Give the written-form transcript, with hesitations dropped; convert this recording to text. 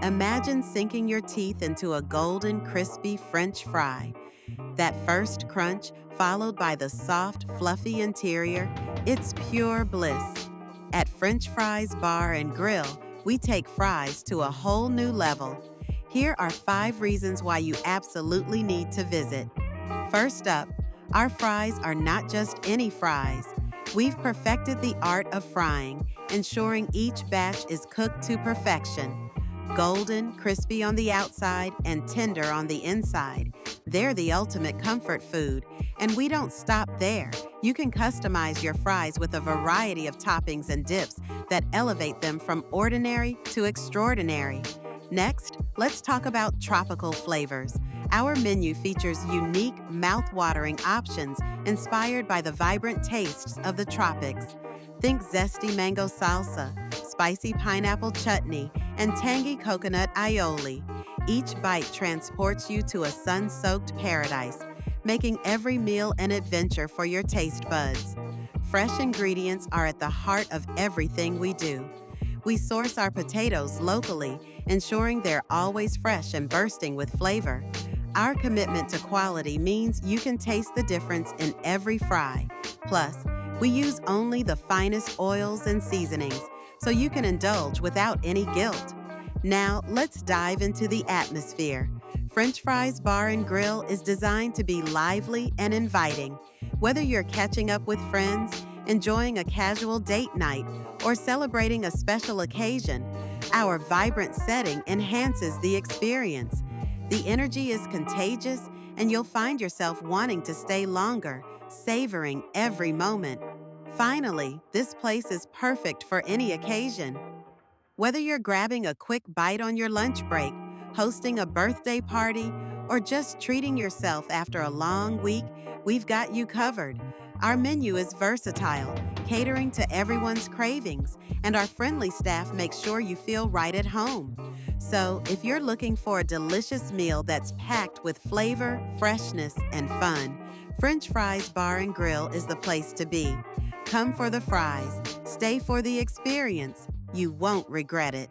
Imagine sinking your teeth into a golden, crispy French fry. That first crunch, followed by the soft, fluffy interior, it's pure bliss. At French Fries Bar and Grill, we take fries to a whole new level. Here are 5 reasons why you absolutely need to visit. First up, our fries are not just any fries. We've perfected the art of frying, ensuring each batch is cooked to perfection. Golden, crispy on the outside, and tender on the inside. They're the ultimate comfort food. And we don't stop there. You can customize your fries with a variety of toppings and dips that elevate them from ordinary to extraordinary. Next, let's talk about tropical flavors. Our menu features unique, mouth-watering options inspired by the vibrant tastes of the tropics. Think zesty mango salsa, spicy pineapple chutney, and tangy coconut aioli. Each bite transports you to a sun-soaked paradise, making every meal an adventure for your taste buds. Fresh ingredients are at the heart of everything we do. We source our potatoes locally, ensuring they're always fresh and bursting with flavor. Our commitment to quality means you can taste the difference in every fry. Plus, we use only the finest oils and seasonings, so you can indulge without any guilt. Now, let's dive into the atmosphere. French Fries Bar and Grill is designed to be lively and inviting. Whether you're catching up with friends, enjoying a casual date night, or celebrating a special occasion, our vibrant setting enhances the experience. The energy is contagious, and you'll find yourself wanting to stay longer, savoring every moment. Finally, this place is perfect for any occasion. Whether you're grabbing a quick bite on your lunch break, hosting a birthday party, or just treating yourself after a long week, we've got you covered. Our menu is versatile, catering to everyone's cravings, and our friendly staff makes sure you feel right at home. So, if you're looking for a delicious meal that's packed with flavor, freshness, and fun, French Fries Bar and Grill is the place to be. Come for the fries, stay for the experience. You won't regret it.